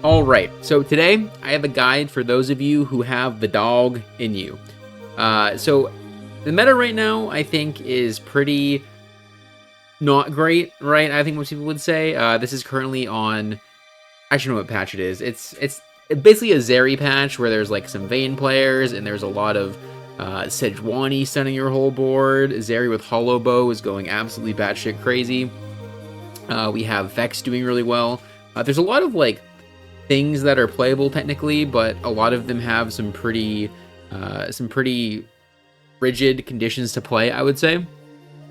All right, so today I have a guide for those of you who have the dog in you. So the meta right now, I think, is pretty not great, right? I think most people would say. This is currently on. I should know what patch it is. It's basically a Zeri patch where there's like some Vayne players and there's a lot of Sejuani stunning your whole board. Zeri with Hollow Bow is going absolutely batshit crazy. We have Vex doing really well. There's a lot of like things that are playable technically, but a lot of them have some pretty rigid conditions to play, I would say.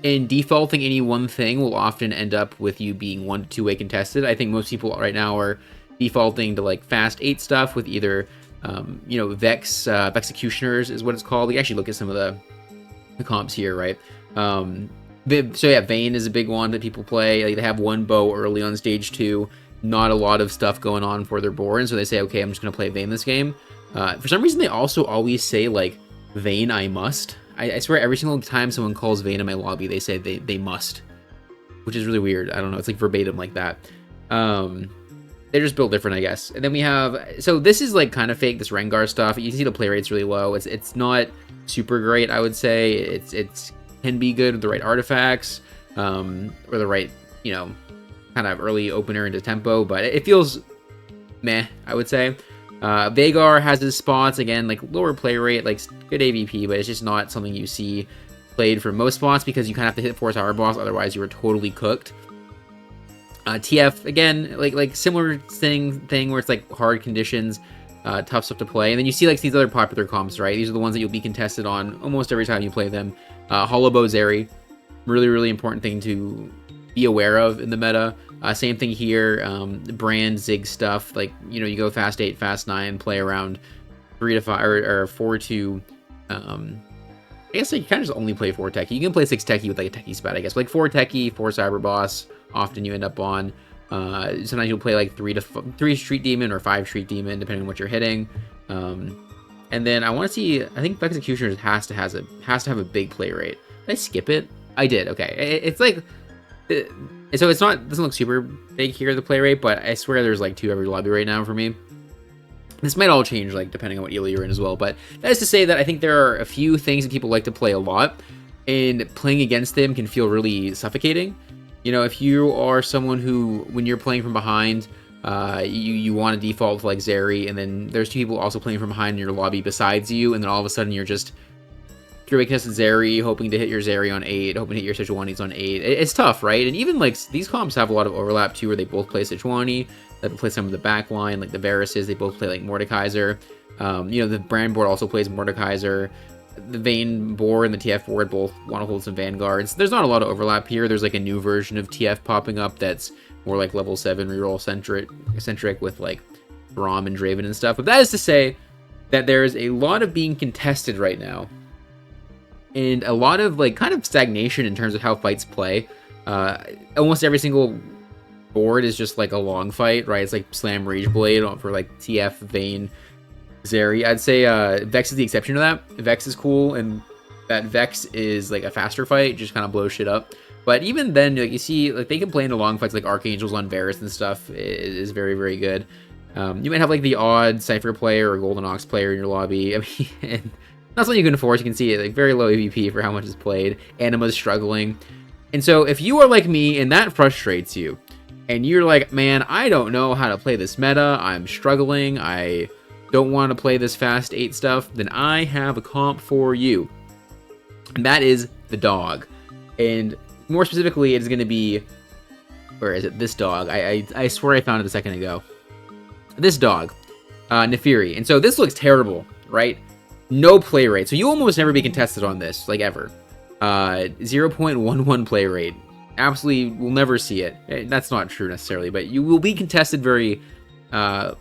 And defaulting any one thing will often end up with you being 1 to 2-way contested. I think most people right now are defaulting to like fast 8 stuff with either Vex Executioners is what it's called. We actually look at some of the comps here, right? So yeah, Vayne is a big one that people play. Like, they have one bow early on stage 2, not a lot of stuff going on for their board, and so they say, okay, I'm just gonna play Vayne this game. For some reason, they also always say like Vayne I must. I swear every single time someone calls Vayne in my lobby, they say they must, which is really weird. I don't know. It's like verbatim like that. They're just built different, I guess. And then we have, so this is like kind of fake, this Rengar stuff. You can see the play rate's really low. It's not super great, I would say. It's can be good with the right artifacts, or the right, kind of early opener into tempo, but it feels meh, I would say. Veigar has his spots, again, like lower play rate, like good AVP, but it's just not something you see played for most spots because you kind of have to hit 4-tower boss, otherwise you were totally cooked. TF, again, like similar thing where it's like hard conditions, tough stuff to play. And then you see like these other popular comps, right? These are the ones that you'll be contested on almost every time you play them. Hollow Bow Zeri, really important thing to be aware of in the meta. Same thing here, Brand, Zig stuff, like, you go fast 8, fast 9, play around 3 to 5, or 4 to, I guess like, you kind of just only play 4 techie. You can play 6 techie with like a techie spat, I guess. But like 4 techie, 4 cyber boss, often you end up on. Sometimes you'll play like 3 street demon or 5 street demon, depending on what you're hitting. And then I want to see, I think Executioners has to have a big play rate. Did I skip it? I did, okay. It's like, so it's not, doesn't look super big here, the play rate, but I swear there's like 2 every lobby right now for me. This might all change, like, depending on what elo you're in as well, but that is to say that I think there are a few things that people like to play a lot, and playing against them can feel really suffocating. If you are someone who, when you're playing from behind, you want to default to like Zeri, and then there's 2 people also playing from behind in your lobby besides you, and then all of a sudden you're just three-way contested Zeri, hoping to hit your Zeri on 8, hoping to hit your Sejuani's on 8. It's tough, right? And even like these comps have a lot of overlap too, where they both play Sejuani, they play some of the back line, like the Varus's, they both play like Mordekaiser. The Brand board also plays Mordekaiser. The Vayne board and the TF board both want to hold some Vanguards. There's not a lot of overlap here. There's like a new version of TF popping up that's more like level 7 reroll centric with like Braum and Draven and stuff. But that is to say that there is a lot of being contested right now, and a lot of like kind of stagnation in terms of how fights play. Almost every single board is just like a long fight, right? It's like Slam Rageblade for like TF, Vayne, Zeri. I'd say Vex is the exception to that. Vex is cool, and that Vex is like a faster fight, just kind of blows shit up. But even then, like, you see, like, they can play into long fights, like Archangels on Varus and stuff is very good. You might have like the odd Cypher player or Golden Ox player in your lobby. I mean, and not something you can afford. You can see it, like, very low AVP for how much is played. Anima's struggling. And so if you are like me and that frustrates you, and you're like, man, I don't know how to play this meta, I'm struggling, I don't want to play this fast 8 stuff, then I have a comp for you. And that is the dog. And more specifically, it's going to be, where is it? This dog. I swear I found it a second ago. This dog, Nefiri. And so this looks terrible, right? No play rate. So you almost never be contested on this, like ever. 0.11 play rate. Absolutely, we'll never see it. That's not true necessarily, but you will be contested very a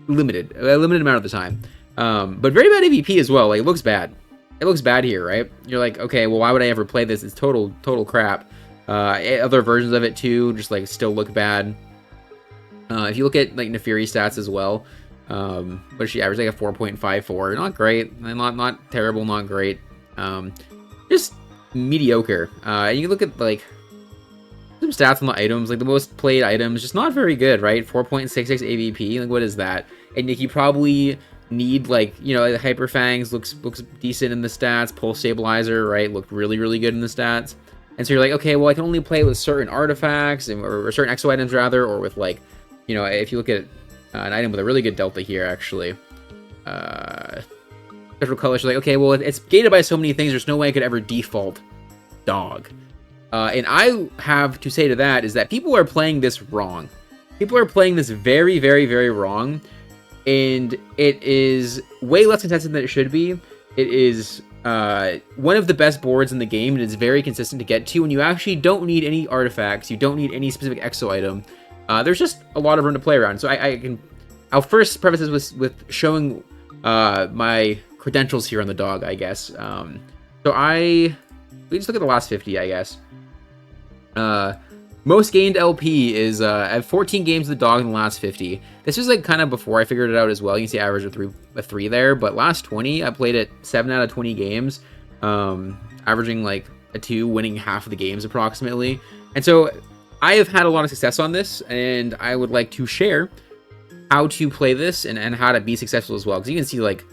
limited amount of the time. But very bad AVP as well. Like, it looks bad. It looks bad here, right? You're like, okay, well, why would I ever play this? It's total crap. Other versions of it too, just like still look bad. If you look at like Nefiri stats as well, what does she average? Like a 4.54. Not great, not terrible, not great. Just mediocre. You can look at like some stats on the items, like the most played items, just not very good, right? 4.66 AVP, like what is that? And like, you probably need like, you know, the Hyper Fangs looks decent in the stats. Pulse Stabilizer, right, looked really good in the stats. And so you're like, okay, well, I can only play with certain artifacts or certain exo items rather, or with like, you know, if you look at an item with a really good delta here, actually. Special colors, like, okay, well, it's gated by so many things, there's no way I could ever default dog. And I have to say to that is that people are playing this wrong. People are playing this very wrong. And it is way less contested than it should be. It is one of the best boards in the game, and it's very consistent to get to, and you actually don't need any artifacts. You don't need any specific exo item. There's just a lot of room to play around. So I'll first preface this with showing my credentials here on the dog, I guess. We just look at the last 50, I guess. Most gained LP is I have 14 games with the dog in the last 50. This was like kind of before I figured it out as well. You can see average a three there, but last 20 I played it 7 out of 20 games, averaging like a 2, winning half of the games approximately. And so I have had a lot of success on this, and I would like to share how to play this and how to be successful as well. Because you can see like,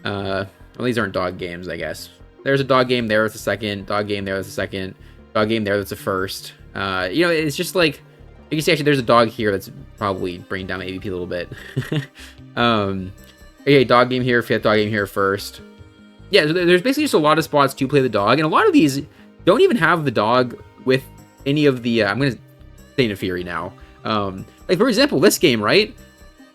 well, these aren't dog games, I guess. There's a dog game there, that's a second. Dog game there, that's a second. Dog game there, that's a first. You know, it's just like, you can see actually there's a dog here that's probably bringing down my AVP a little bit. Okay, dog game here, fifth, dog game here, first. Yeah, there's basically just a lot of spots to play the dog, and a lot of these don't even have the dog with any of the, I'm going to say Neferi now. Like, for example, this game, right?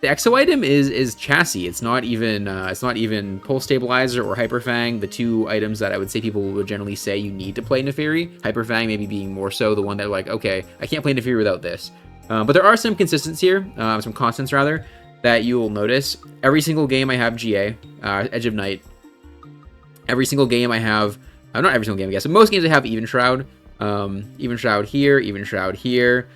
The exo item is chassis. It's not even pulse stabilizer or hyperfang, the two items that I would say people would generally say you need to play Neferi. Hyperfang maybe being more so the one that like, okay, I can't play Neferi without this. But there are some constants here, some constants rather, that you will notice. Every single game I have GA, Edge of Night. Every single game I have, not every single game I guess, but most games I have Even Shroud. Even Shroud here, Even Shroud here,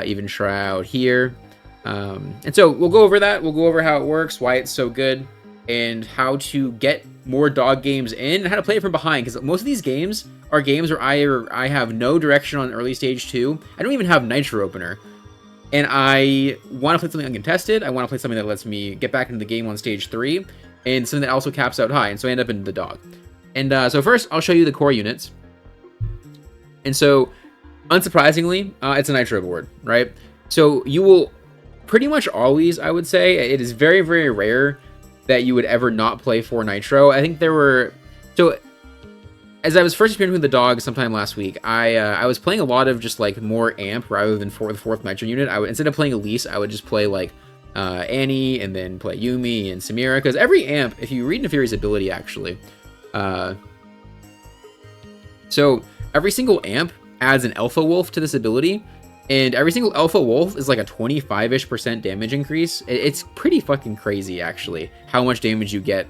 Even Shroud here. And so we'll go over that. We'll go over how it works, why it's so good, and how to get more dog games in, and how to play it from behind. Because most of these games are games where I have no direction on early stage 2. I don't even have Nitro Opener. And I want to play something uncontested. I want to play something that lets me get back into the game on stage 3, and something that also caps out high. And so I end up in the dog. And so first, I'll show you the core units. And so, unsurprisingly, it's a Nitro board, right? So you will pretty much always, I would say, it is very rare that you would ever not play for Nitro. I think there were, so as I was first experimenting with the dog sometime last week, I was playing a lot of just like more amp rather than for the fourth Nitro unit. Instead of playing Elise, I would just play like Annie and then play Yumi and Samira, because every amp, if you read Neferi's ability actually, so every single amp adds an Alpha Wolf to this ability. And every single Alpha Wolf is like a 25-ish% damage increase. It's pretty fucking crazy, actually, how much damage you get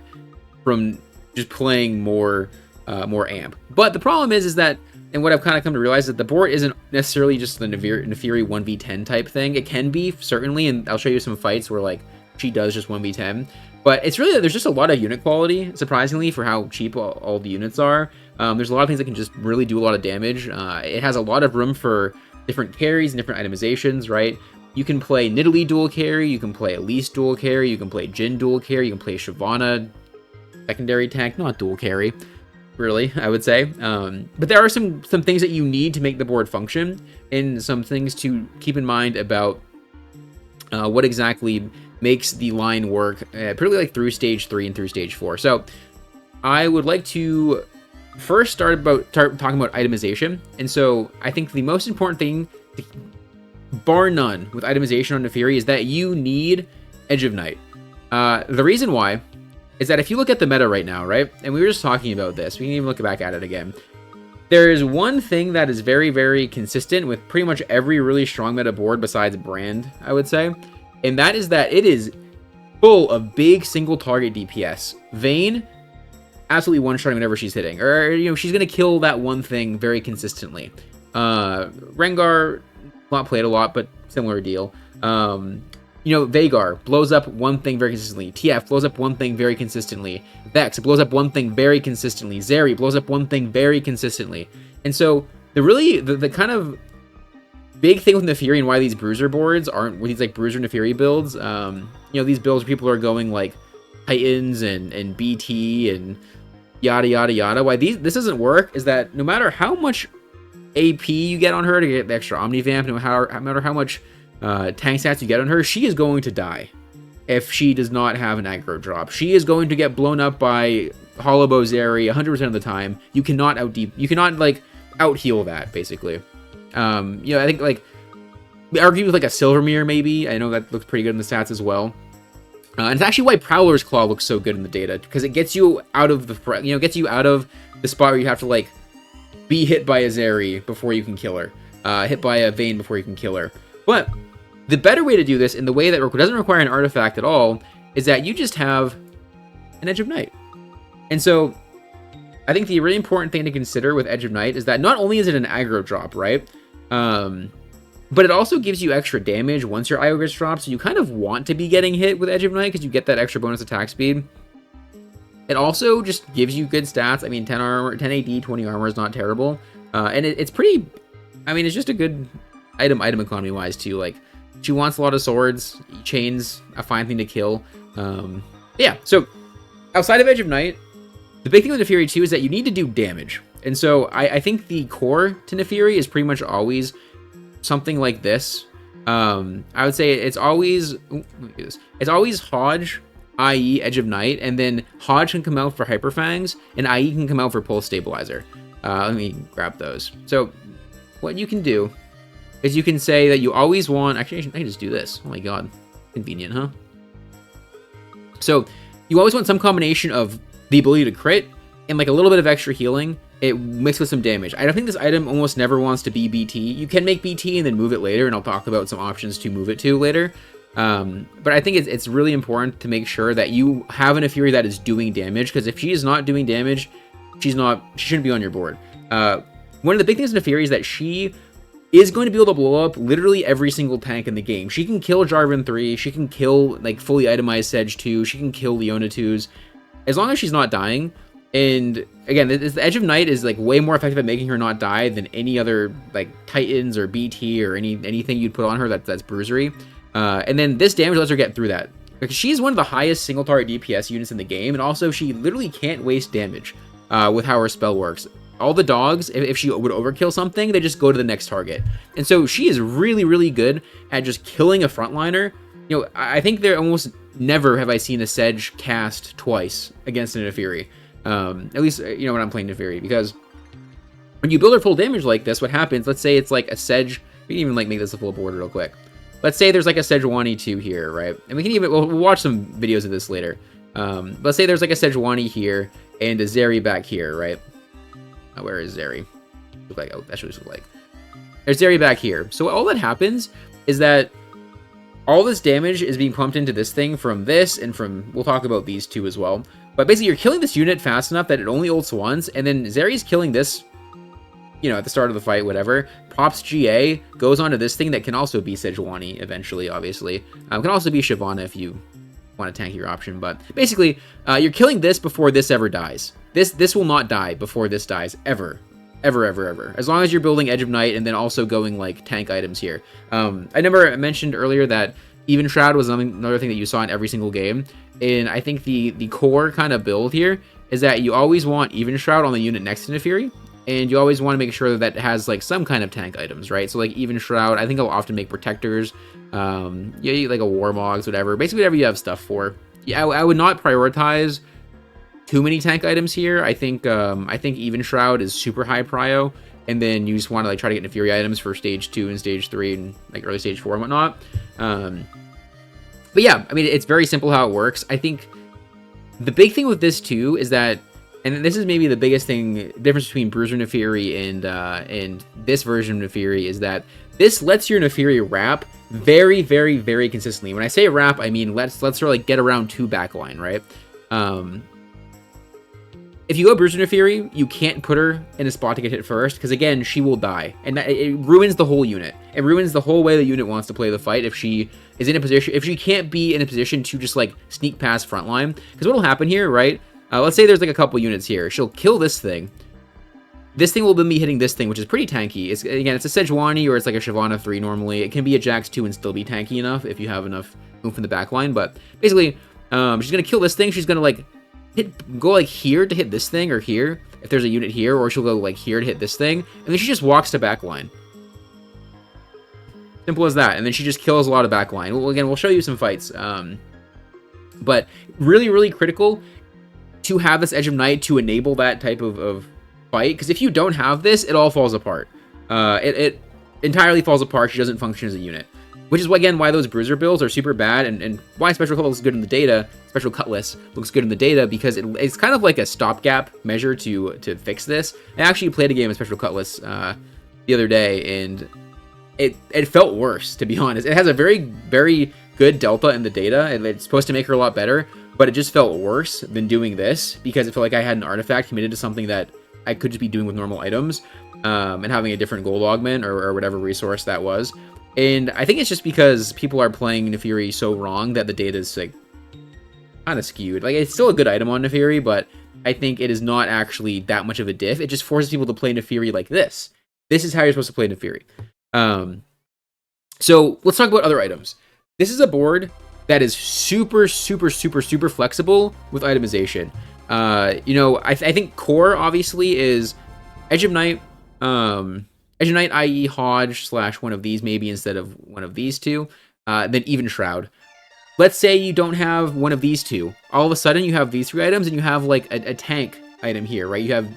from just playing more amp. But the problem is that, and what I've kind of come to realize, that the board isn't necessarily just the Neferi 1v10 type thing. It can be, certainly, and I'll show you some fights where, like, she does just 1v10. But it's really, there's just a lot of unit quality, surprisingly, for how cheap all the units are. There's a lot of things that can just really do a lot of damage. It has a lot of room for different carries and different itemizations, right? You can play Nidalee dual carry, you can play Elise dual carry, you can play Jhin dual carry, you can play Shyvana secondary tank, not dual carry, really, I would say. But there are some things that you need to make the board function, and some things to keep in mind about what exactly makes the line work, particularly like through stage 3 and through stage 4. So I would like to first start talking about itemization. And so I think the most important thing, bar none, with itemization on Neferi is that you need Edge of Night. The reason why is that if you look at the meta right now, right, and we were just talking about this, we can even look back at it again. There is one thing that is very consistent with pretty much every really strong meta board besides Brand, I would say, and that is that it is full of big single target DPS. Vayne, absolutely one-shotting whenever she's hitting, or, you know, she's gonna kill that one thing very consistently. Rengar, not played a lot, but similar deal. You know, Veigar blows up one thing very consistently. TF blows up one thing very consistently. Vex blows up one thing very consistently. Zeri blows up one thing very consistently. And so the kind of big thing with Neferi and why these bruiser boards aren't with these like bruiser Neferi builds. These builds where people are going like Titans and BT and yada yada yada. Why this doesn't work is that no matter how much AP you get on her to get the extra Omnivamp, no matter how much tank stats you get on her, she is going to die if she does not have an aggro drop. She is going to get blown up by Hollow Zeri 100% of the time. You cannot like out heal that basically. I think like argue with like a Silver Mirror maybe. I know that looks pretty good in the stats as well. And it's actually why Prowler's Claw looks so good in the data, because it gets you out of the spot where you have to like be hit by a Zeri before you can kill her, hit by a Vayne before you can kill her. But the better way to do this, in the way that doesn't require an artifact at all, is that you just have an Edge of Night. And so I think the really important thing to consider with Edge of Night is that not only is it an aggro drop, right? But it also gives you extra damage once your IO gets dropped, so you kind of want to be getting hit with Edge of Night because you get that extra bonus attack speed. It also just gives you good stats. I mean, 10 armor, 10 AD, 20 armor is not terrible. And it's pretty, I mean, it's just a good item economy-wise, too. Like, she wants a lot of swords, chains, a fine thing to kill. Yeah, so outside of Edge of Night, the big thing with Neferi, too, is that you need to do damage. And so I think the core to Neferi is pretty much always something like this. I would say it's always Hodge, IE, Edge of Night, and then Hodge can come out for Hyperfangs, and IE can come out for Pulse Stabilizer. Let me grab those. So what you can do is you can say that you always want... Actually, I can just do this. Oh my god. Convenient, huh? So you always want some combination of the ability to crit and like a little bit of extra healing, it mixed with some damage. I don't think this item almost never wants to be BT. You can make BT and then move it later, and I'll talk about some options to move it to later. But I think it's really important to make sure that you have an Neferi that is doing damage, because if she is not doing damage, she shouldn't be on your board. One of the big things in Neferi is that she is going to be able to blow up literally every single tank in the game. She can kill Jarvan 3, she can kill like fully itemized Sedge 2, she can kill Leona 2s, as long as she's not dying. And again, the Edge of Night is like way more effective at making her not die than any other like Titans or BT or anything you'd put on her that's bruisery. And then this damage lets her get through that, because she's one of the highest single target DPS units in the game, and also she literally can't waste damage with how her spell works. All the dogs, if she would overkill something, they just go to the next target. And so she is really, really good at just killing a frontliner. You know, I think there almost never have I seen a Sedge cast twice against an Neferi. At least, you know, when I'm playing Neferi, because when you build her full damage like this, what happens, let's say it's like a Sedge, we can even like make this a full board real quick. Let's say there's like a Sejuani 2 here, right? And we can even, we'll watch some videos of this later. Let's say there's like a Sejuani here and a Zeri back here, right? Where is Zeri? Look like, oh, that's what it looks like. There's Zeri back here. So all that happens is that all this damage is being pumped into this thing from this and from, we'll talk about these two as well. But basically, you're killing this unit fast enough that it only ults once, and then Zeri's killing this, you know, at the start of the fight, whatever. Pops GA, goes onto this thing that can also be Sejuani eventually, obviously. Can also be Shyvana if you want a tankier option. But basically, you're killing this before this ever dies. This will not die before this dies, ever. Ever, ever, ever. As long as you're building Edge of Night and then also going, like, tank items here. I mentioned earlier that Even Shroud was another thing that you saw in every single game. And I think the core kind of build here is that you always want Even Shroud on the unit next to Neferi. And you always want to make sure that it has, like, some kind of tank items, right? So, like, Even Shroud, I think I'll often make Protectors. Yeah, like a Warmogs, whatever. Basically, whatever you have stuff for. Yeah, I would not prioritize too many tank items here. I think Even Shroud is super high prio. And then you just want to, like, try to get Neferi items for Stage 2 and Stage 3 and, like, early Stage 4 and whatnot. But yeah, I mean, it's very simple how it works. I think the big thing with this, too, is that, and this is maybe the biggest difference between Bruiser Neferi and this version of Neferi, is that this lets your Neferi wrap very, very, very consistently. When I say wrap, I mean let's sort of like get around 2 backline, right? If you go Bruiser Neferi, you can't put her in a spot to get hit first, because again, she will die, and it ruins the whole unit. It ruins the whole way the unit wants to play the fight if she is in a position, if she can't be in a position to just like sneak past frontline. Because what will happen here, right? Let's say there's like a couple units here. She'll kill this thing, This thing will then be hitting this thing, which is pretty tanky. It's again, it's a Sejuani or it's like a Shyvana 3 normally. It can be a Jax 2 and still be tanky enough if you have enough oomph in the back line. But basically, she's gonna kill this thing. She's gonna like go like here to hit this thing or here if there's a unit here, or she'll go like here to hit this thing, and then she just walks to backline. Simple as that. And then she just kills a lot of backline. Well, again, we'll show you some fights. But really, really critical to have this Edge of Night to enable that type of fight, because if you don't have this, it all falls apart. It entirely falls apart. She doesn't function as a unit, which is again why those Bruiser builds are super bad, and why Special Cutlass looks good in the data. Special Cutlass looks good in the data because it's kind of like a stopgap measure to fix this. I actually played a game of Special Cutlass the other day, and it felt worse, to be honest. It has a very, very good delta in the data, and it's supposed to make her a lot better, but it just felt worse than doing this because it felt like I had an artifact committed to something that I could just be doing with normal items, and having a different gold augment or whatever resource that was. And I think it's just because people are playing Nefiri so wrong that the data is like kind of skewed. Like, it's still a good item on Nefiri, but I think it is not actually that much of a diff. It just forces people to play Nefiri like this. This is how you're supposed to play Nefiri. So let's talk about other items. This is a board that is super, super, super, super flexible with itemization. You know, I think core obviously is Edge of Night, i.e. Hodge / one of these maybe instead of one of these two, then even Shroud. Let's say you don't have one of these two. All of a sudden you have these 3 items and you have like a tank item here, right? You have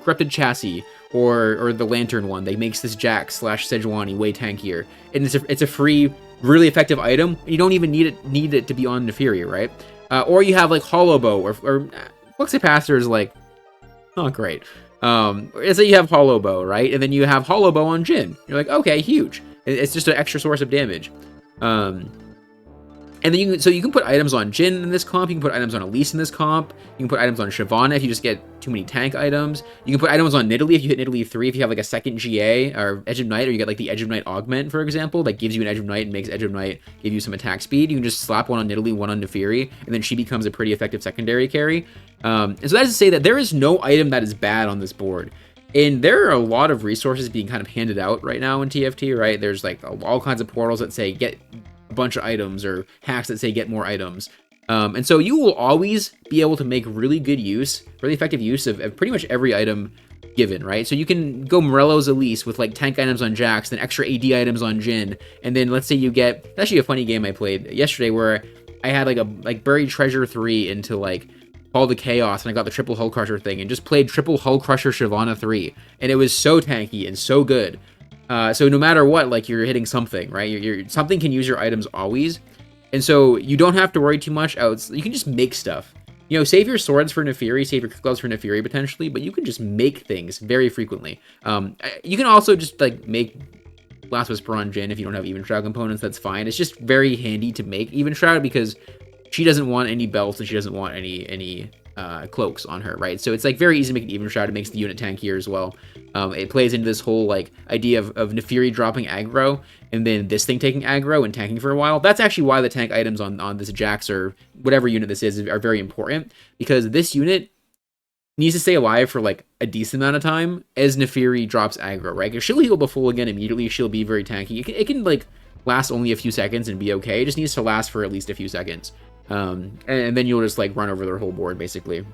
Corrupted Chassis or the Lantern one that makes this Jax / Sejuani way tankier. And it's a free, really effective item. You don't even need it to be on Nefiri, right? Or you have like Hollow Bow or Flux Capacitor is like not great. Let's say you have Hollow Bow, right? And then you have Hollow Bow on Jhin. You're like, okay, huge. It's just an extra source of damage. And then you can put items on Jhin in this comp, you can put items on Elise in this comp, you can put items on Shyvana if you just get too many tank items, you can put items on Nidalee if you hit Nidalee 3, if you have like a second GA, or Edge of Night, or you get like the Edge of Night augment, for example, that gives you an Edge of Night and makes Edge of Night give you some attack speed. You can just slap one on Nidalee, one on Nefiri, and then she becomes a pretty effective secondary carry. And so that is to say that there is no item that is bad on this board. And there are a lot of resources being kind of handed out right now in TFT, right? There's like all kinds of portals that say get a bunch of items, or hacks that say get more items. And so you will always be able to make really good use, really effective use of pretty much every item given, right? So you can go Morello's Elise with like tank items on Jax, then extra AD items on Jhin, and then let's say you get, that's actually a funny game I played yesterday where I had like Buried Treasure 3 into like Call the Chaos, and I got the triple Hull Crusher thing, and just played triple Hull Crusher Shyvana 3, and it was so tanky and so good. So no matter what, like, you're hitting something, right? Something can use your items always, and so you don't have to worry too much. You can just make stuff. You know, save your swords for Nefiri, save your gloves for Nefiri potentially, but you can just make things very frequently. You can also just like make Last Whisper on Jhin if you don't have Even Shroud components. That's fine. It's just very handy to make Even Shroud because she doesn't want any belts and she doesn't want any cloaks on her, right? So it's like very easy to make an Even Shroud. It makes the unit tankier as well. It plays into this whole like idea of Nefiri dropping aggro and then this thing taking aggro and tanking for a while. That's actually why the tank items on this Jax or whatever unit this is are very important, because this unit needs to stay alive for like a decent amount of time as Nefiri drops aggro, right? Because she'll heal the full again immediately. She'll be very tanky. It can like last only a few seconds and be okay. It just needs to last for at least a few seconds. And then you'll just like run over their whole board basically.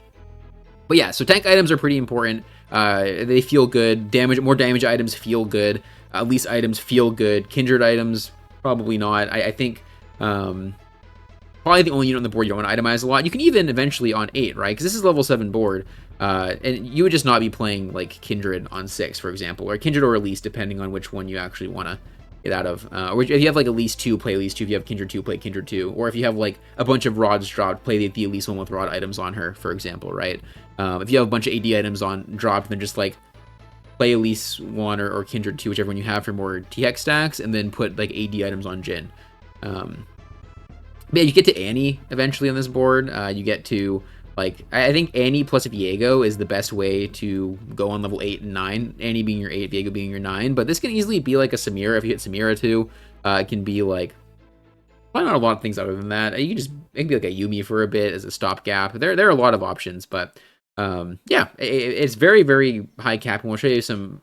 But yeah, so tank items are pretty important. They feel good. More damage items feel good. Elise items feel good. Kindred items, probably not. I think probably the only unit on the board you don't want to itemize a lot. You can even eventually on 8, right? Because this is level 7 board. And you would just not be playing like Kindred on 6, for example. Or Kindred or Elise, depending on which one you actually want to get out of. Or if you have like Elise 2, play Elise 2. If you have Kindred 2, play Kindred 2. Or if you have like a bunch of rods dropped, play the Elise 1 with rod items on her, for example, right? If you have a bunch of AD items dropped, then just like play Elise 1 or Kindred 2, whichever one you have for more TX stacks, and then put like AD items on Jhin. But yeah, you get to Annie eventually on this board. You get to like, I think Annie plus Viego is the best way to go on level 8 and 9. Annie being your 8, Viego being your 9. But this can easily be like a Samira if you hit Samira too. It can be like, probably not a lot of things other than that. It can be like a Yumi for a bit as a stopgap. There are a lot of options, but Yeah, it's very, very high cap, and we'll show you some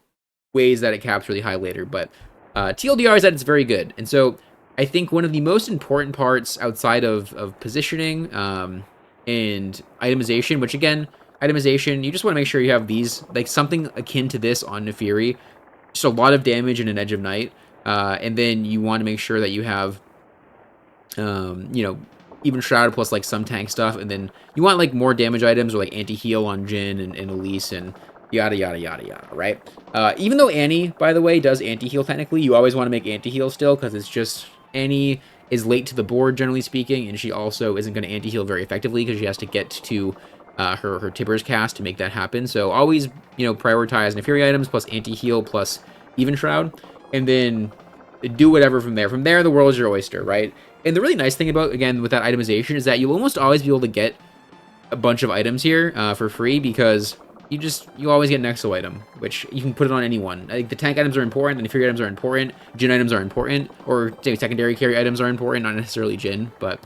ways that it caps really high later. But TLDR is that it's very good, and so I think one of the most important parts outside of positioning and itemization, which again, itemization, you just want to make sure you have these, like something akin to this on Nefiri, just a lot of damage and an Edge of Night, and then you want to make sure that you have you know, even Shroud plus like some tank stuff, and then you want like more damage items or like anti-heal on Jhin and Elise and yada yada yada yada, right? Even though Annie, by the way, does anti-heal technically, you always want to make anti-heal still, because it's just Annie is late to the board, generally speaking, and she also isn't going to anti-heal very effectively because she has to get to her Tibbers cast to make that happen. So always, you know, prioritize Nefiri items plus anti-heal plus even Shroud, and then do whatever from there. From there, the world is your oyster, right? And the really nice thing about, again, with that itemization is that you'll almost always be able to get a bunch of items here for free, because you always get an exo item, which you can put it on anyone. I think the tank items are important, the Nefiri items are important, Jhin items are important, or say secondary carry items are important, not necessarily Jhin, but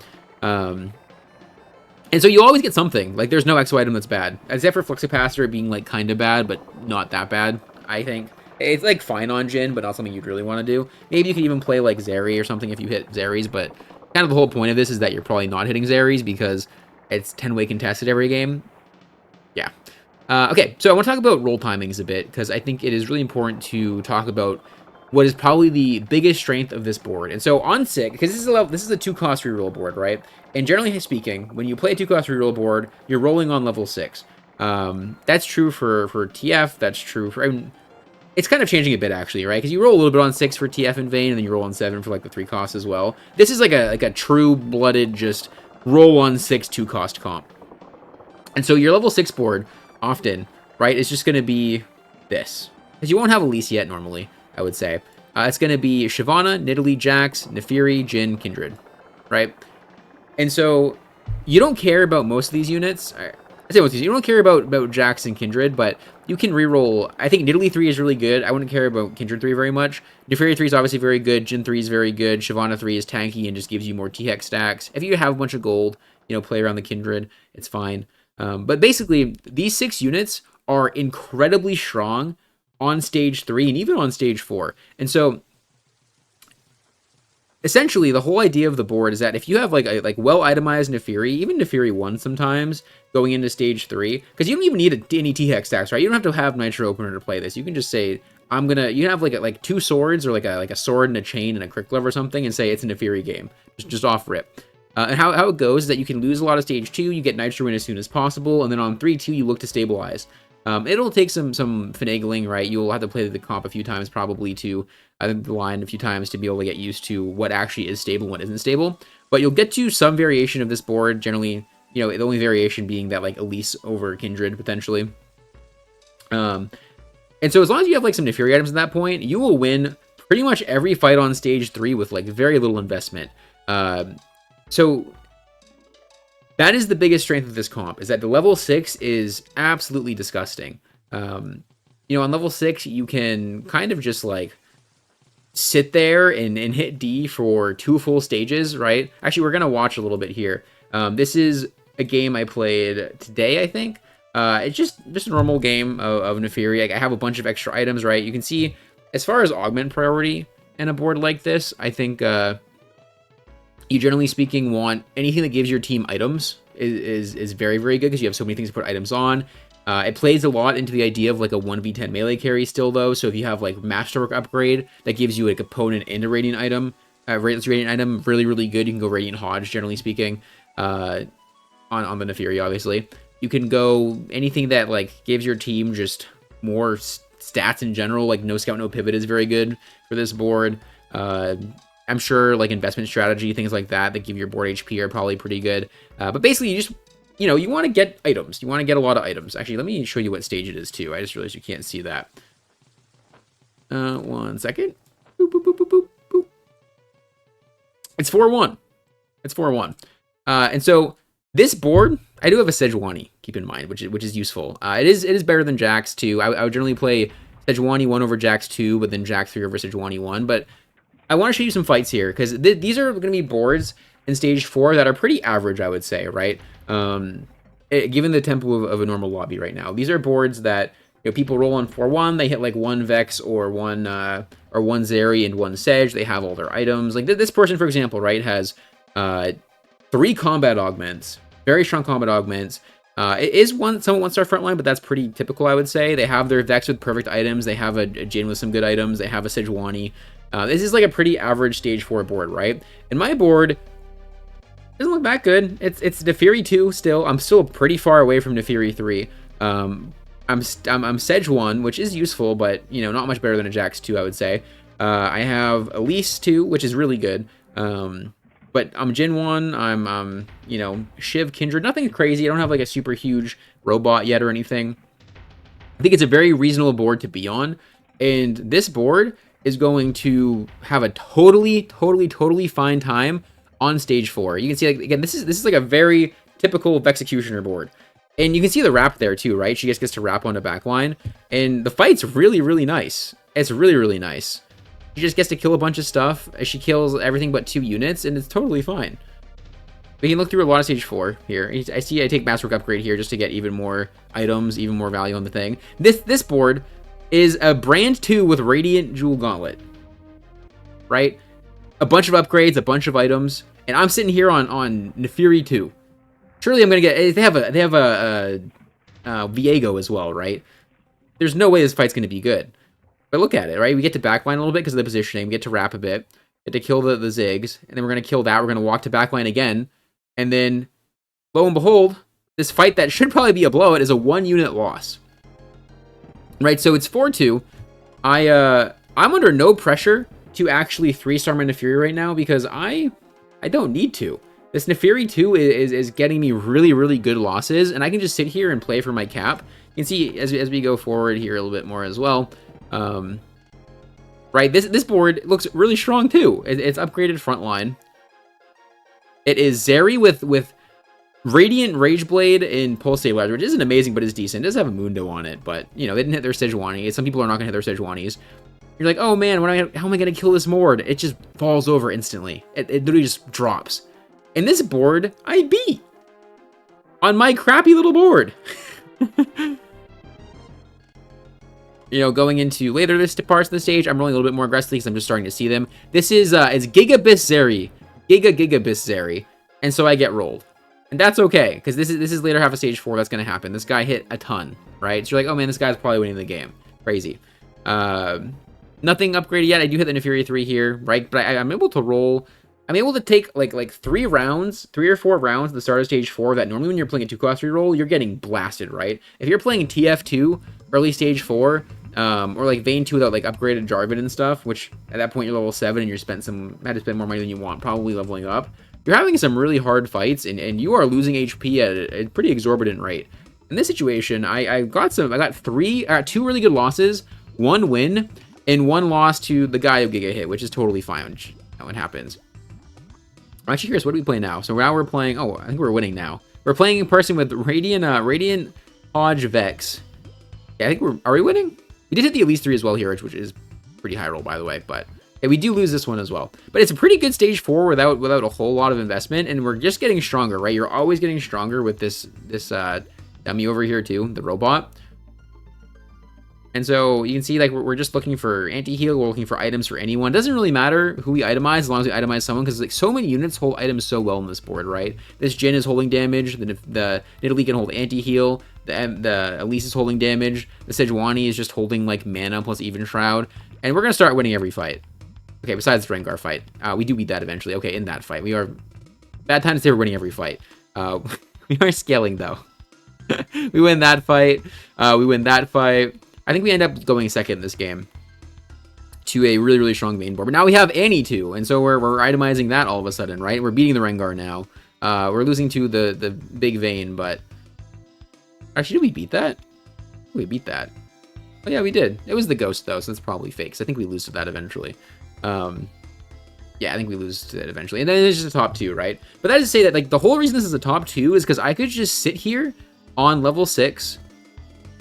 and so you always get something. Like, there's no exo item that's bad, except for Fluxipaster being like kind of bad, but not that bad, I think. It's like fine on Jhin, but not something you'd really want to do. Maybe you could even play like Zeri or something if you hit Zeris, but kind of the whole point of this is that you're probably not hitting Zeris because it's 10-way contested every game. Yeah. Okay, so I want to talk about roll timings a bit, because I think it is really important to talk about what is probably the biggest strength of this board. And so on 6, because this is a 2-cost reroll board, right? And generally speaking, when you play a 2-cost reroll board, you're rolling on level 6. That's true for TF, that's true for... I mean, it's kind of changing a bit, actually, right? Because you roll a little bit on 6 for TF and Vayne, and then you roll on 7 for, like, the 3 costs as well. This is like a true-blooded, just roll on 6 2-cost comp. And so your level 6 board, often, right, is just going to be this. Because you won't have Elise yet, normally, I would say. It's going to be Shyvana, Nidalee, Jax, Nefiri, Jhin, Kindred, right? And so you don't care about most of these units. I say most of these. You don't care about Jax and Kindred, but you can reroll. I think Nidalee 3 is really good. I wouldn't care about Kindred 3 very much. Nefiri 3 is obviously very good. Jhin 3 is very good. Shyvana 3 is tanky and just gives you more T-Hex stacks. If you have a bunch of gold, you know, play around the Kindred, it's fine. But basically, these 6 units are incredibly strong on stage 3 and even on stage 4. And so essentially, the whole idea of the board is that if you have like a well itemized Nefiri, even Nefiri 1 sometimes, going into stage 3, because you don't even need any T-Hex stacks, right? You don't have to have Nitro Opener to play this. You can just say, you can have like 2 swords or like a sword and a chain and a Crick Glove or something, and say it's a Nefiri game, just off rip. And how it goes is that you can lose a lot of stage 2, you get Nitro in as soon as possible, and then on 3-2 you look to stabilize. It'll take some finagling, right? You'll have to play the comp a few times probably to, the line a few times to be able to get used to what actually is stable and what isn't stable. But you'll get to some variation of this board, generally, you know, the only variation being that like Elise over Kindred, potentially. And so as long as you have like some Nefiri items at that point, you will win pretty much every fight on stage 3 with like very little investment. So that is the biggest strength of this comp, is that the level 6 is absolutely disgusting. You know, on level 6, you can kind of just, like, sit there and hit D for 2 full stages, right? Actually, we're going to watch a little bit here. This is a game I played today, I think. It's just a normal game of Nefiri. I have a bunch of extra items, right? You can see, as far as augment priority in a board like this, I think... you generally speaking want anything that gives your team items is very, very good, because you have so many things to put items on. It plays a lot into the idea of like a 1v10 melee carry still, though. So if you have like Masterwork upgrade that gives you like a opponent and a radiant item, radiant item, really, really good. You can go Radiant Hodge, generally speaking, on the Nefiri, obviously. You can go anything that like gives your team just more stats in general, like no scout, no pivot is very good for this board. I'm sure like investment strategy, things like that give your board HP are probably pretty good. But basically, you just, you know, you want to get items. You want to get a lot of items. Actually, let me show you what stage it is too. I just realized you can't see that. 1 second. Boop, boop, boop, boop, boop, boop. It's 4-1. It's 4-1. And so this board, I do have a Sejuani, keep in mind, which is useful. It is better than Jax 2. I would generally play Sejuani 1 over Jax 2, but then Jax 3 over Sejuani 1. But I want to show you some fights here, because these are going to be boards in stage 4 that are pretty average, I would say, right? given the tempo of a normal lobby right now. These are boards that people roll on 4-1, they hit like one Vex or one Zeri and one Sedge. They have all their items. Like this person, for example, right, has 3 combat augments, very strong combat augments. It is somewhat one-star frontline, but that's pretty typical, I would say. They have their Vex with perfect items. They have a Jhin with some good items. They have a Sejuani. This is like a pretty average stage 4 board, right? And my board doesn't look that good. It's Neferi 2 still. I'm still pretty far away from Neferi 3. I'm Sejuani, which is useful, but not much better than a Jax 2, I would say. I have Elise 2, which is really good. But I'm Jhin 1. I'm Shiv, Kindred. Nothing crazy. I don't have like a super huge robot yet or anything. I think it's a very reasonable board to be on, and this board is going to have a totally fine time on stage 4. You can see, like, again, this is like a very typical Vexecutioner board. And you can see the wrap there too, right? She just gets to wrap on a backline. And the fight's really nice. It's really nice. She just gets to kill a bunch of stuff. She kills everything but 2 units, and it's totally fine. We can look through a lot of stage 4 here. I see I take Masterwork Upgrade here just to get even more items, even more value on the thing. This board is a brand 2 with Radiant Jewel Gauntlet. Right? A bunch of upgrades, a bunch of items, and I'm sitting here on Neferi 2. Surely I'm gonna get. They have a Viego as well, right? There's no way this fight's gonna be good. But look at it, right? We get to backline a little bit because of the positioning. We get to wrap a bit. Get to kill the Ziggs, and then we're gonna kill that. We're gonna walk to backline again, and then lo and behold, this fight that should probably be a blowout is a 1-unit loss. Right? So it's 4-2. I'm under no pressure to actually 3-star my Neferi right now because I don't need to. This Neferi 2 is getting me really good losses, and I can just sit here and play for my cap. You can see as we go forward here a little bit more as well. Right, this board looks really strong too. It's upgraded frontline. It is Zeri with Radiant Rageblade and Pulse Stabilizer, which isn't amazing, but is decent. It does have a Mundo on it, but they didn't hit their Sejuani. Some people are not gonna hit their Sejuanis. You're like, oh man, how am I gonna kill this board? It just falls over instantly. It literally just drops. And this board, I beat on my crappy little board. Going into later this parts of the stage, I'm rolling a little bit more aggressively because I'm just starting to see them. This is it's Gigabis Zeri, Gigabis Zeri, and so I get rolled, and that's okay because this is later half of stage 4. That's gonna happen. This guy hit a ton, right? So you're like, oh man, this guy's probably winning the game. Crazy. Nothing upgraded yet. I do hit the Neferi 3 here, right? But I'm able to roll. I'm able to take like 3 or 4 rounds at the start of stage 4 that normally when you're playing a 2-cost reroll, you're getting blasted, right? If you're playing TF2 early stage 4, or like Vayne 2 without like upgraded Jarvan and stuff, which at that point you're level 7 and had to spend more money than you want, probably leveling up. You're having some really hard fights and you are losing HP at a pretty exorbitant rate. In this situation, I got 2 really good losses, 1 win, and 1 loss to the guy who Giga hit, which is totally fine. Which, it happens. I'm actually curious, what do we play now? So now we're playing, I think we're winning now. We're playing in person with Radiant Hodge Vex. Yeah, I think are we winning? We did hit the Elise 3 as well here, which is pretty high roll, by the way, but yeah, we do lose this one as well. But it's a pretty good stage 4 without a whole lot of investment, and we're just getting stronger, right? You're always getting stronger with this dummy over here too, the robot. And so you can see, like, we're just looking for anti-heal. We're looking for items for anyone. It doesn't really matter who we itemize as long as we itemize someone, because like so many units hold items so well on this board, right? This Jhin is holding damage. The Nidalee can hold anti-heal. The Elise is holding damage. The Sejuani is just holding like mana plus Even Shroud. And we're gonna start winning every fight. Okay, besides the Rengar fight, we do beat that eventually. Okay, in that fight, we are bad time to say we're winning every fight. We are scaling though. We win that fight. We win that fight. I think we end up going second in this game to a really strong main board. But now we have Annie too, and so we're itemizing that all of a sudden, right? We're beating the Rengar now. We're losing to the big Vayne, but actually, did we beat that? We beat that. Oh yeah, we did. It was the Ghost though, so that's probably fake. So I think we lose to that eventually. Yeah, I think we lose to that eventually. And then it's just a top 2, right? But that is to say that like the whole reason this is a top 2 is because I could just sit here on level 6.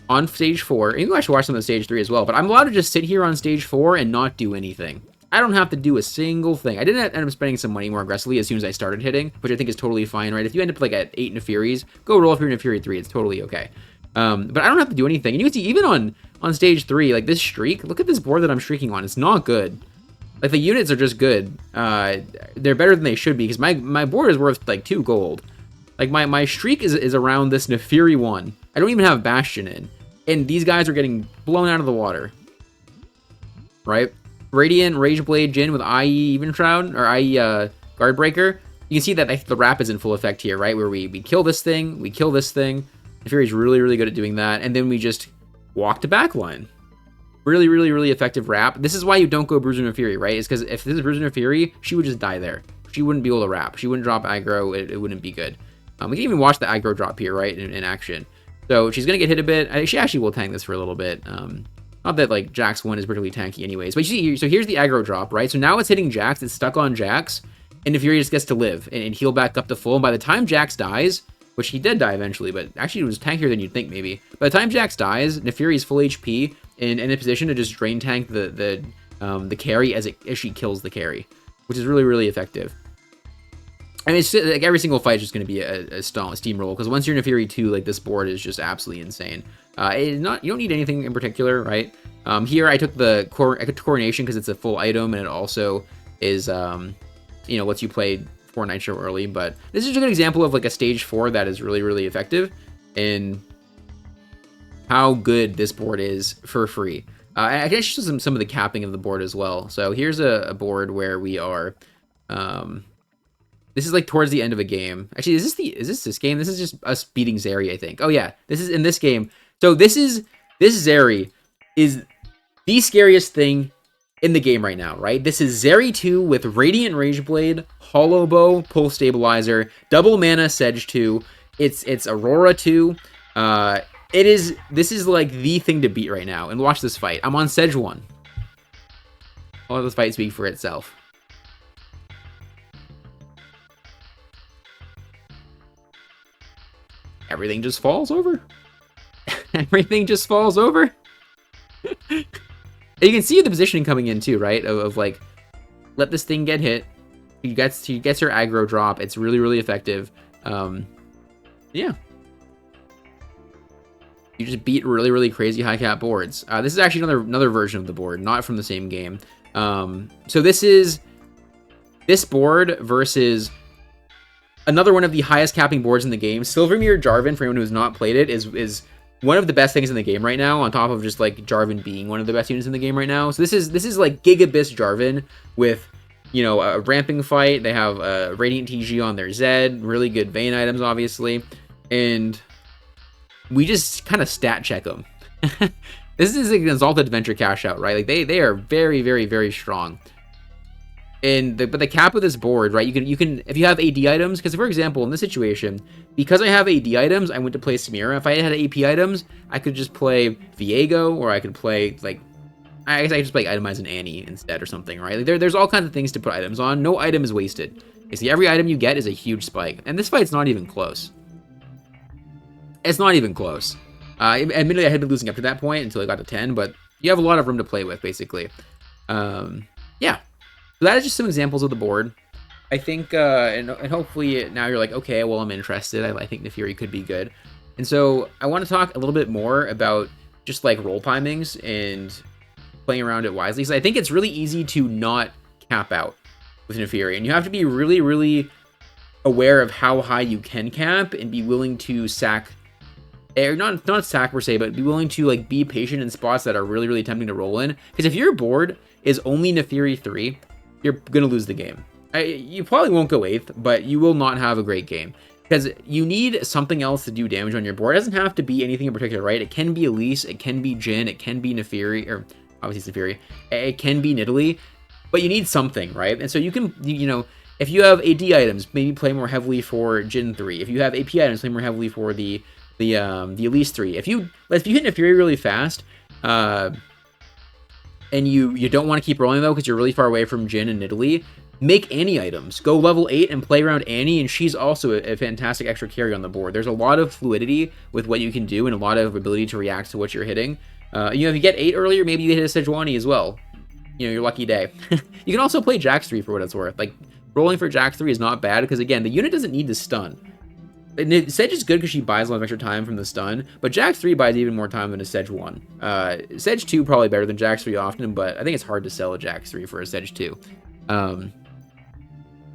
On stage 4, and you can actually watch some of the stage 3 as well, but I'm allowed to just sit here on stage 4 and not do anything. I don't have to do a single thing. I didn't end up spending some money more aggressively as soon as I started hitting, which I think is totally fine, right? If you end up like at 8 Nefuries, go roll if you're Nefuri 3. It's totally okay. But I don't have to do anything. And you can see even on stage 3, like this streak, look at this board that I'm streaking on. It's not good. Like the units are just good. They're better than they should be because my board is worth like 2 gold. Like my streak is around this Nefuri 1. I don't even have Bastion in. And these guys are getting blown out of the water. Right? Radiant, Rageblade, Jhin with IE Even Shroud, or IE Guardbreaker. You can see that the wrap is in full effect here, right? Where we kill this thing, we kill this thing. Nefuri's really, really good at doing that. And then we just walk to backline. Really, really, really effective wrap. This is why you don't go Bruiser Nefuri, right? It's because if this is Bruiser Nefuri, she would just die there. She wouldn't be able to wrap. She wouldn't drop aggro. It wouldn't be good. We can even watch the aggro drop here, right, in action. So she's going to get hit a bit. She actually will tank this for a little bit. Not that, like, Jax 1 is particularly tanky anyways. But you see, so here's the aggro drop, right? So now it's hitting Jax. It's stuck on Jax. And Nefuri just gets to live and heal back up to full. And by the time Jax dies, which he did die eventually, but actually it was tankier than you'd think maybe. By the time Jax dies, Nefuri is full HP and in a position to just drain tank the carry as she kills the carry, which is really, really effective. I mean, it's just, like every single fight is just going to be a steamroll because once you're Nefuri 2, like this board is just absolutely insane. You don't need anything in particular, right? Here I took Coronation because it's a full item and it also is lets you play 4 Nitro early. But this is just a good example of like a stage 4 that is really, really effective and how good this board is for free. I can show some of the capping of the board as well. So here's a board where we are. This is like towards the end of a game. Actually, is this game? This is just us beating Zeri, I think. Oh yeah, this is in this game. So this Zeri is the scariest thing in the game right now, right? This is Zeri 2 with Radiant Rageblade, Hollow Bow, Pulse Stabilizer, double mana Sedge 2. It's Aurora 2. This is like the thing to beat right now. And watch this fight. I'm on Sedge 1. I'll let this fight speak for itself. Everything just falls over. Everything just falls over. You can see the positioning coming in too, right? Of like, let this thing get hit. She gets her aggro drop. It's really, really effective. Yeah. You just beat really, really crazy high cap boards. This is actually another version of the board, not from the same game. So this is this board versus another one of the highest capping boards in the game. Silvermere Jarvan, for anyone who has not played it, is one of the best things in the game right now, on top of just like Jarvan being one of the best units in the game right now. So this is like Gigabis Jarvan with, a ramping fight. They have a Radiant TG on their Zed, really good Vayne items, obviously. And we just kind of stat check them. This is an Exalted Adventure cash out, right? Like they are very, very, very strong. But the cap of this board, right? You can if you have AD items, because for example, in this situation, because I have AD items, I went to play Samira. If I had AP items, I could just play Viego, or I could play like I guess I could just play Itemize and Annie instead or something, right? Like there's all kinds of things to put items on. No item is wasted. You see, every item you get is a huge spike, and this fight's not even close. It's not even close. Admittedly, I had been losing up to that point until I got to 10, but you have a lot of room to play with, basically. Yeah. So that is just some examples of the board. I think, and hopefully now you're like, okay, well, I'm interested. I think Nefuri could be good. And so I want to talk a little bit more about just like roll timings and playing around it wisely. So I think it's really easy to not cap out with Nefuri. And you have to be really, really aware of how high you can cap and be willing to sack, or not sack per se, but be willing to like be patient in spots that are really, really tempting to roll in. Because if your board is only Nefuri 3, you're going to lose the game. You probably won't go 8th, but you will not have a great game. Because you need something else to do damage on your board. It doesn't have to be anything in particular, right? It can be Elise, it can be Jhin, it can be Nefuri, or obviously it's Nefuri. It can be Nidalee, but you need something, right? And so you can, if you have AD items, maybe play more heavily for Jhin 3. If you have AP items, play more heavily for the Elise 3. If you hit Nefuri really fast, and you don't want to keep rolling though because you're really far away from Jhin and Nidalee, make Annie items. Go level 8 and play around Annie, and she's also a fantastic extra carry on the board. There's a lot of fluidity with what you can do and a lot of ability to react to what you're hitting. If you get 8 earlier, maybe you hit a Sejuani as well. you know, your lucky day. You can also play Jax 3 for what it's worth. Like, rolling for Jax 3 is not bad, because again, the unit doesn't need to stun. And Sedge is good because she buys a lot of extra time from the stun, but Jax 3 buys even more time than a Sedge 1. Sedge 2 probably better than Jax 3 often, but I think it's hard to sell a Jax 3 for a Sedge 2. But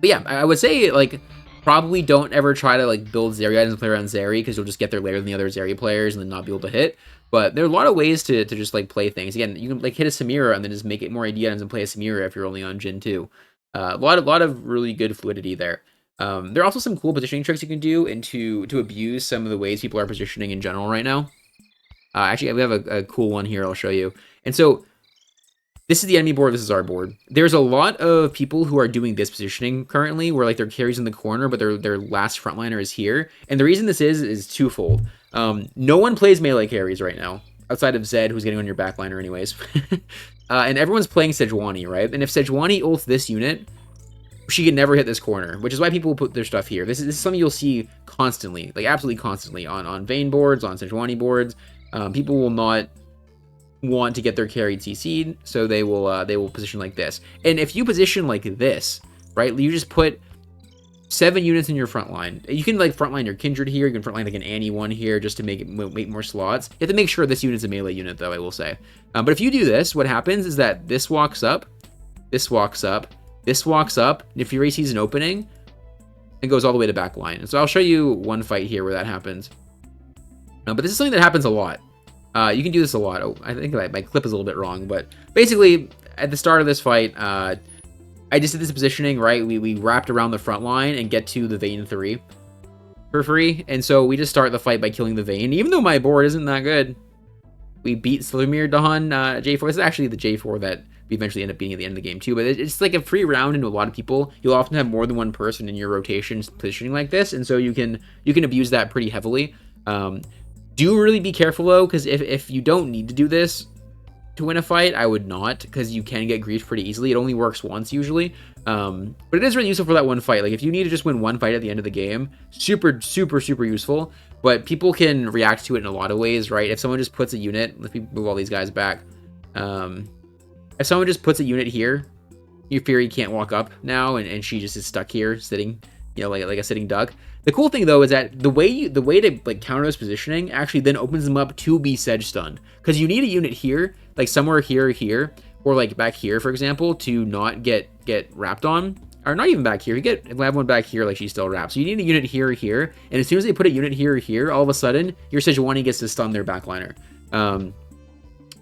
yeah, I would say, like, probably don't ever try to, like, build Zeri items and play around Zeri, because you'll just get there later than the other Zeri players and then not be able to hit. But there are a lot of ways to just, like, play things. Again, you can, like, hit a Samira and then just make it more AD items and play a Samira if you're only on Jhin 2. A lot of really good fluidity there. There are also some cool positioning tricks you can do and to abuse some of the ways people are positioning in general right now. Actually, we have a cool one here I'll show you. And so, this is the enemy board, this is our board. There's a lot of people who are doing this positioning currently, where like their carries in the corner, but their last frontliner is here. And the reason this is twofold. No one plays melee carries right now, outside of Zed, who's getting on your backliner anyways. And everyone's playing Sejuani, right? And if Sejuani ults this unit, she can never hit this corner, which is why people put their stuff here. This is something you'll see constantly, like absolutely constantly, on Vayne boards, on Sejuani boards. People will not want to get their carried CC'd, so they will position like this. And if you position like this, right, you just put 7 units in your front line. You can like frontline your Kindred here, you can frontline like an Annie one here just to make more slots. You have to make sure this unit's a melee unit though, I will say. But if you do this, what happens is that this walks up, this walks up, this walks up, and if Nefiri sees an opening, it goes all the way to back line. And so I'll show you one fight here where that happens. But this is something that happens a lot. You can do this a lot. Oh, I think my clip is a little bit wrong, but basically, at the start of this fight, I just did this positioning, right? We wrapped around the front line and get to the Vayne 3 for free. And so we just start the fight by killing the Vayne. Even though my board isn't that good, we beat Slumir Dawn J4. This is actually the J4 that we eventually end up beating at the end of the game too, but it's like a free round into a lot of people. You'll often have more than one person in your rotation positioning like this, and so you can abuse that pretty heavily. Do really be careful though, because if you don't need to do this to win a fight, I would not, because you can get griefed pretty easily. It only works once usually, but it is really useful for that one fight. Like if you need to just win one fight at the end of the game, super useful. But people can react to it in a lot of ways, right? If someone just puts a unit, let me move all these guys back. If someone just puts a unit here, your Fury can't walk up now, and she just is stuck here, sitting, you know, like a sitting duck. The cool thing though is that the way to like counter this positioning actually then opens them up to be Sedge stunned, because you need a unit here, like somewhere here, or like back here, for example, to not get wrapped on, or not even back here. You have one back here, like she's still wrapped. So you need a unit here, and as soon as they put a unit here, all of a sudden your Sejuani gets to stun their backliner.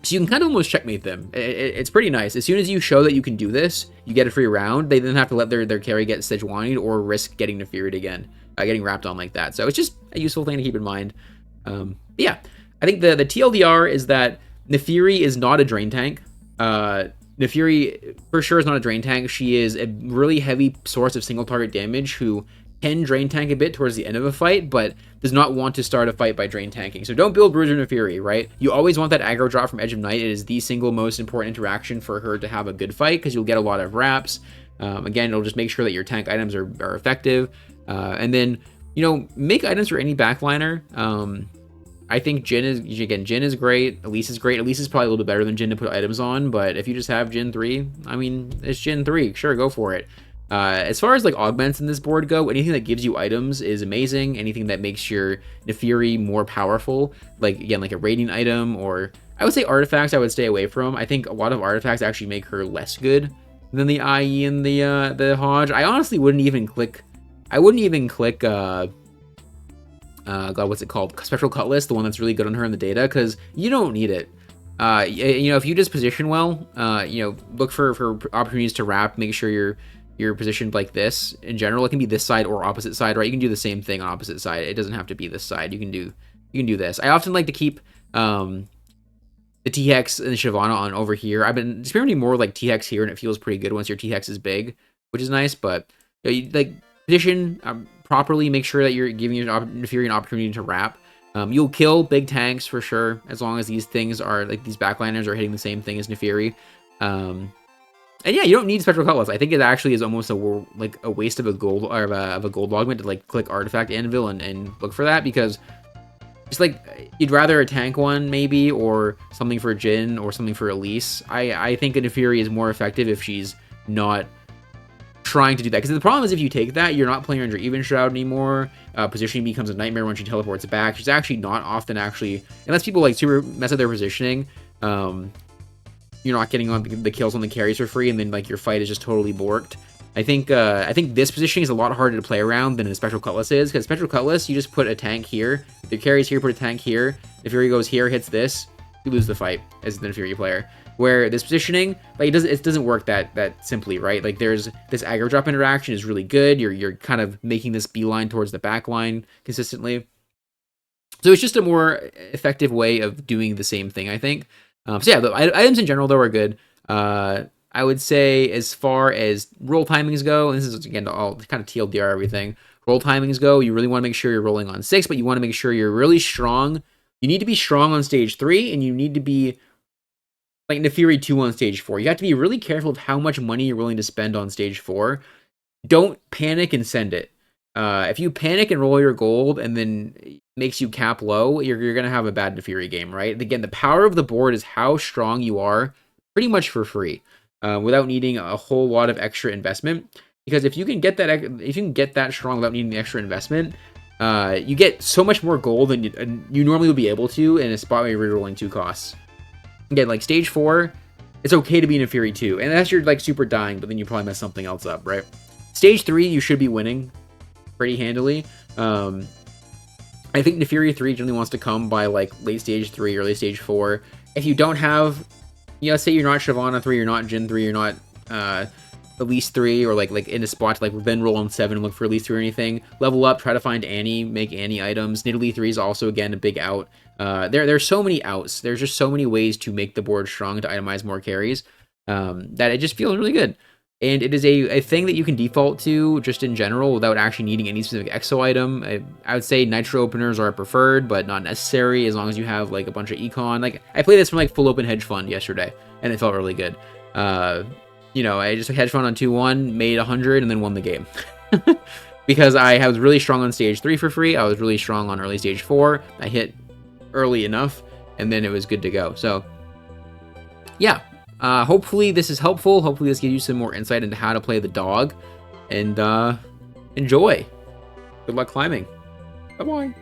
So you can kind of almost checkmate them. It's pretty nice. As soon as you show that you can do this, you get a free round. They then have to let their carry get Sejuani'd or risk getting Nefiri'd again, getting wrapped on like that. So it's just a useful thing to keep in mind. Yeah, I think the TLDR is that Nefiri is not a drain tank. Nefiri for sure is not a drain tank. She is a really heavy source of single target damage who can drain tank a bit towards the end of a fight, but does not want to start a fight by drain tanking. So don't build Bruiser Nefiri, right? You always want that aggro drop from Edge of Night. It is the single most important interaction for her to have a good fight, because you'll get a lot of wraps. Again, it'll just make sure that your tank items are effective. And then, you know, make items for any backliner. I think Jhin is great. Elise is great. Elise is probably a little bit better than Jhin to put items on, but if you just have Jhin 3, I mean, it's Jhin 3. Sure, go for it. As far as like augments in this board go, anything that gives you items is amazing. Anything that makes your Nefiri more powerful, like again, like a raiding item, or I would say artifacts, I would stay away from. I think a lot of artifacts actually make her less good than the IE and the Hodge. I honestly wouldn't even click. God, what's it called? Spectral Cutlass, the one that's really good on her in the data, because you don't need it. You know, if you just position well, you know, look for opportunities to wrap, make sure you're positioned like this. In general, it can be this side or opposite side, right? You can do the same thing on opposite side. It doesn't have to be this side. You can do this. I often like to keep the T-Hex and the Shyvana on over here. I've been experimenting more like T-Hex here, and it feels pretty good once your T-Hex is big, which is nice. But you know, you like position properly. Make sure that you're giving your Nefiri an opportunity to wrap. You'll kill big tanks for sure, as long as these things are like these backliners are hitting the same thing as Nefiri. And yeah, you don't need Spectral Cutlass. I think it actually is almost a waste of a gold or of a gold augment to like click Artifact Anvil and look for that, because just like you'd rather a tank one maybe, or something for Jin, or something for Elise. I think a Nefiri is more effective if she's not trying to do that, because the problem is if you take that, you're not playing under Even Shroud anymore. Positioning becomes a nightmare when she teleports back. She's actually not often unless people like super mess up their positioning, you're not getting on the kills on the carries for free, and then like your fight is just totally borked. I think this positioning is a lot harder to play around than a Special Cutlass is, because Special Cutlass, you just put a tank here, the carries here, put a tank here, the Fury goes here, hits this, you lose the fight as the Fury player. Where this positioning, like it doesn't work that simply, right? Like there's this aggro drop interaction is really good. You're kind of making this beeline towards the back line consistently. So it's just a more effective way of doing the same thing, I think. So yeah, the items in general though are good. I would say as far as roll timings go, and this is again all kind of TLDR everything. Roll timings go, you really want to make sure you're rolling on 6, but you want to make sure you're really strong. You need to be strong on stage 3, and you need to be like Nefiri 2 on stage 4. You have to be really careful of how much money you're willing to spend on stage 4. Don't panic and send it. If you panic and roll your gold and then it makes you cap low, you're going to have a bad Nefiri game, right? Again, the power of the board is how strong you are pretty much for free, without needing a whole lot of extra investment. Because if you can get that strong without needing the extra investment, you get so much more gold than you normally would be able to in a spot where you're rerolling 2 costs. Again, like stage 4, it's okay to be in a Fury 2, unless you're like super dying, but then you probably mess something else up, right? Stage 3, you should be winning pretty handily. I think Nefiri 3 generally wants to come by like late stage 3, early stage 4. If you don't have, say you're not Shyvana 3, you're not Jin 3, you're not Elise 3, or like in a spot to like then roll on 7 and look for Elise 3 or anything. Level up, try to find Annie, make Annie items. Nidalee 3 is also again a big out. There's so many outs. There's just so many ways to make the board strong to itemize more carries, that it just feels really good. And it is a thing that you can default to just in general without actually needing any specific exo item. I would say Nitro openers are preferred, but not necessary as long as you have like a bunch of econ. Like I played this from like full open hedge fund yesterday, and it felt really good. I just hedge fund on 2-1, made 100, and then won the game. Because I was really strong on stage 3 for free. I was really strong on early stage 4. I hit early enough, and then it was good to go. So yeah, hopefully this is helpful. Hopefully this gives you some more insight into how to play the dog, and enjoy. Good luck climbing. Bye bye.